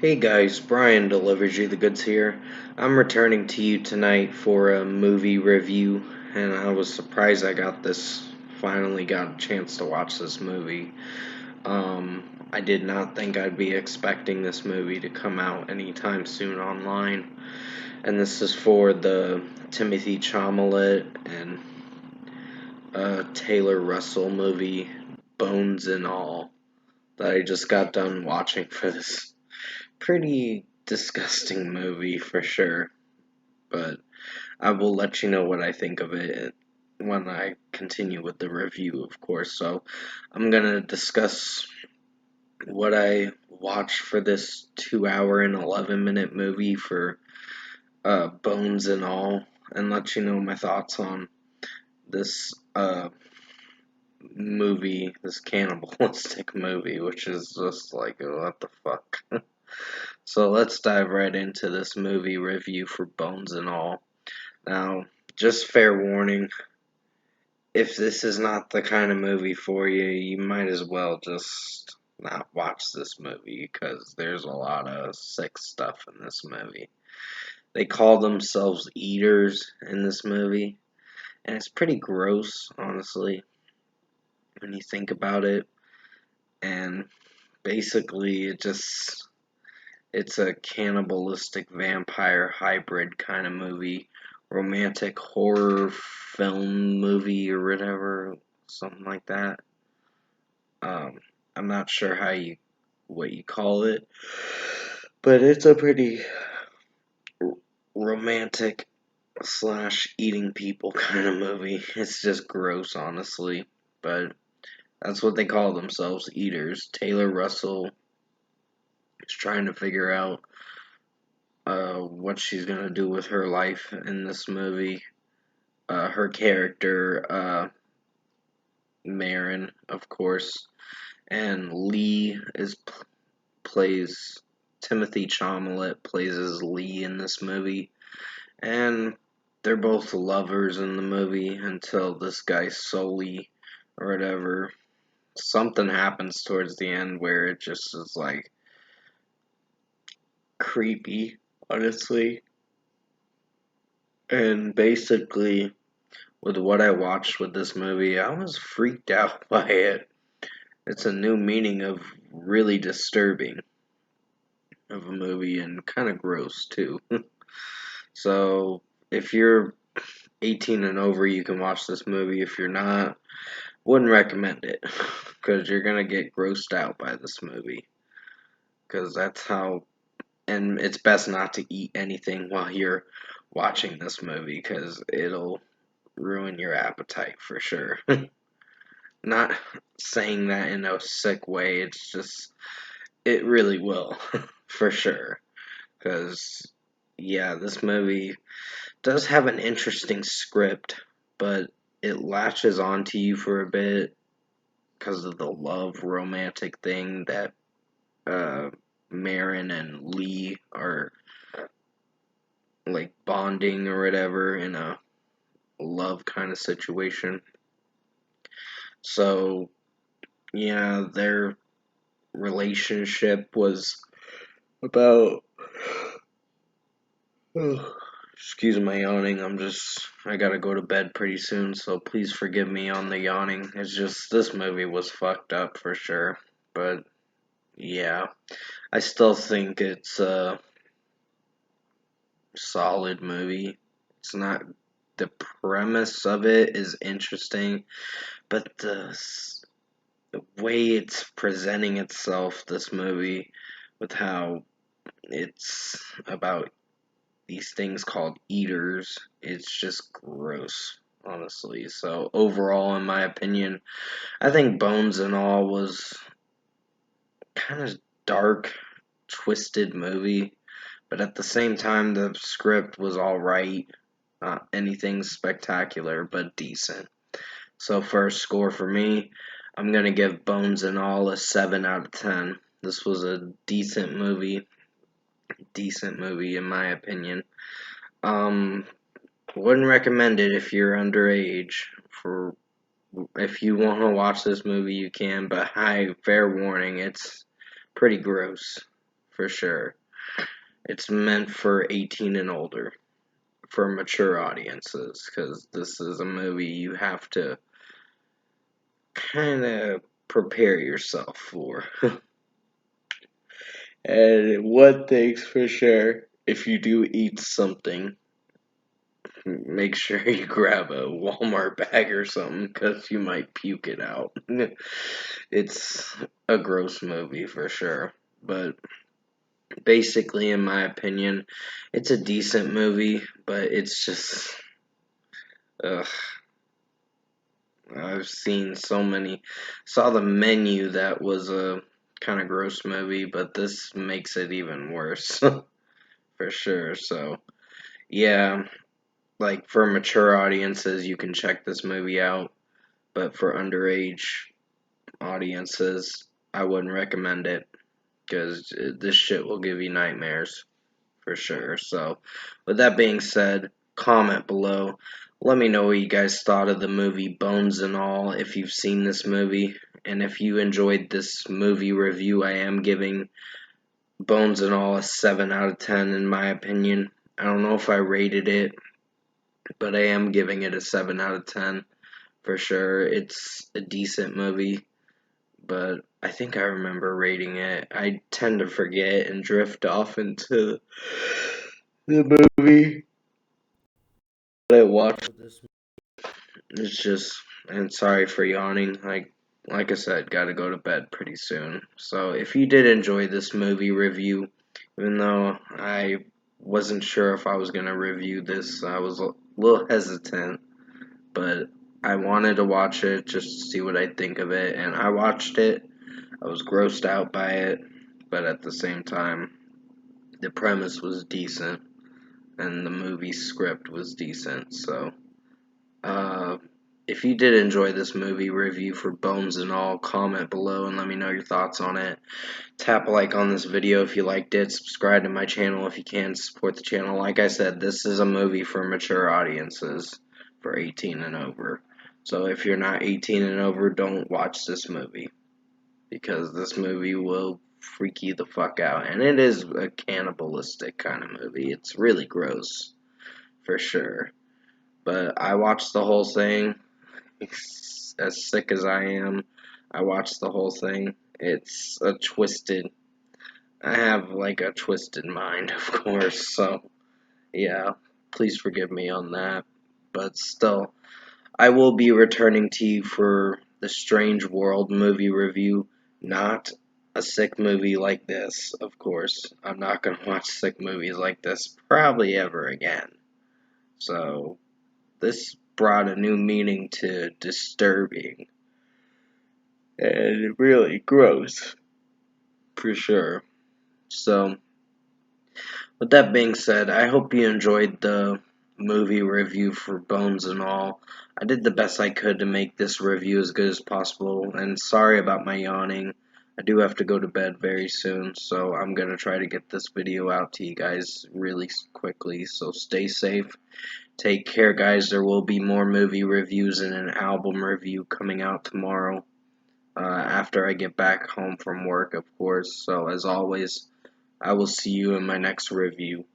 Hey guys, Brian delivers you the goods here. I'm returning to you tonight for a movie review, and I was surprised finally got a chance to watch this movie. I did not think I'd be expecting this movie to come out anytime soon online, and this is for the Timothy Chalamet and Taylor Russell movie, Bones and All, that I just got done watching for this pretty disgusting movie for sure, but I will let you know what I think of it when I continue with the review, of course. So, I'm gonna discuss what I watched for this 2 hour and 11-minute movie for Bones and All, and let you know my thoughts on this movie, this cannibalistic movie, which is just like, what the fuck. So let's dive right into this movie review for Bones and All. Now, just fair warning, if this is not the kind of movie for you, you might as well just not watch this movie because there's a lot of sick stuff in this movie. They call themselves eaters in this movie, and it's pretty gross, honestly, when you think about it. And basically, it's a cannibalistic vampire hybrid kind of movie, romantic horror film movie or whatever, something like that. Um, I'm not sure what you call it, but it's a pretty romantic slash eating people kind of movie. It's just gross, honestly, but that's what they call themselves, eaters. Taylor Russell is trying to figure out what she's gonna do with her life in this movie. Her character, Marin, of course, and plays Timothy Chalamet plays as Lee in this movie, and they're both lovers in the movie until this guy Sully or whatever. Something happens towards the end where it just is like creepy, honestly. And basically, with what I watched with this movie, I was freaked out by it. It's a new meaning of really disturbing of a movie and kind of gross too. So, if you're 18 and over, you can watch this movie. If you're not, wouldn't recommend it because you're gonna get grossed out by this movie. Because that's how, and it's best not to eat anything while you're watching this movie because it'll ruin your appetite for sure. Not saying that in a sick way, it's just, it really will, for sure. Because, yeah, this movie does have an interesting script, but it latches onto you for a bit because of the love romantic thing that uh, Marin and Lee are like bonding or whatever in a love kind of situation. So, yeah, their relationship was about. Excuse my yawning. I gotta go to bed pretty soon, so please forgive me on the yawning. It's just, this movie was fucked up for sure. But, yeah, I still think it's a solid movie. It's not, the premise of it is interesting, but the way it's presenting itself, this movie, with how it's about these things called eaters, it's just gross, honestly. So overall, in my opinion, I think Bones and All was kind of dark, twisted movie, but at the same time, the script was all right. Not anything spectacular, but decent. So first score for me, I'm gonna give Bones and All a 7 out of 10. This was a decent movie in my opinion. Um, Wouldn't recommend it if you're underage. For if you want to watch this movie, you can, but fair warning, it's pretty gross for sure. It's meant for 18 and older, for mature audiences, because this is a movie you have to kind of prepare yourself for. And one thing's for sure, if you do eat something, make sure you grab a Walmart bag or something, because you might puke it out. It's a gross movie for sure. But basically, in my opinion, it's a decent movie, but it's just, ugh. I've seen so many. Saw the Menu, that was a kind of gross movie, but this makes it even worse for sure. So, yeah, like for mature audiences, you can check this movie out, but for underage audiences, I wouldn't recommend it because this shit will give you nightmares for sure. So, with that being said, comment below. Let me know what you guys thought of the movie Bones and All, if you've seen this movie. And if you enjoyed this movie review, I am giving Bones and All a 7 out of 10 in my opinion. I don't know if I rated it, but I am giving it a 7 out of 10 for sure. It's a decent movie, but I think I remember rating it. I tend to forget and drift off into the movie that I watched. It's just, and sorry for yawning. Like I said, gotta go to bed pretty soon. So if you did enjoy this movie review, even though I wasn't sure if I was gonna review this, I was a little hesitant, but I wanted to watch it just to see what I think of it, and I watched it. I was grossed out by it, but at the same time, the premise was decent, and the movie script was decent. So, uh, if you did enjoy this movie review for Bones and All, comment below and let me know your thoughts on it. Tap a like on this video if you liked it. Subscribe to my channel if you can. Support the channel. Like I said, this is a movie for mature audiences, for 18 and over. So if you're not 18 and over, don't watch this movie, because this movie will freak you the fuck out. And it is a cannibalistic kind of movie. It's really gross, for sure. But I watched the whole thing. As sick as I am, I watched the whole thing. It's a twisted. I have like a twisted mind, of course. So yeah, please forgive me on that. But still, I will be returning to you for the Strange World movie review, not a sick movie like this, of course. I'm not going to watch sick movies like this probably ever again. So, this brought a new meaning to disturbing, and really gross, for sure. So, with that being said, I hope you enjoyed the movie review for Bones and All. I did the best I could to make this review as good as possible, and sorry about my yawning. I do have to go to bed very soon, so I'm going to try to get this video out to you guys really quickly, so stay safe. Take care, guys. There will be more movie reviews and an album review coming out tomorrow, after I get back home from work, of course. So, as always, I will see you in my next review.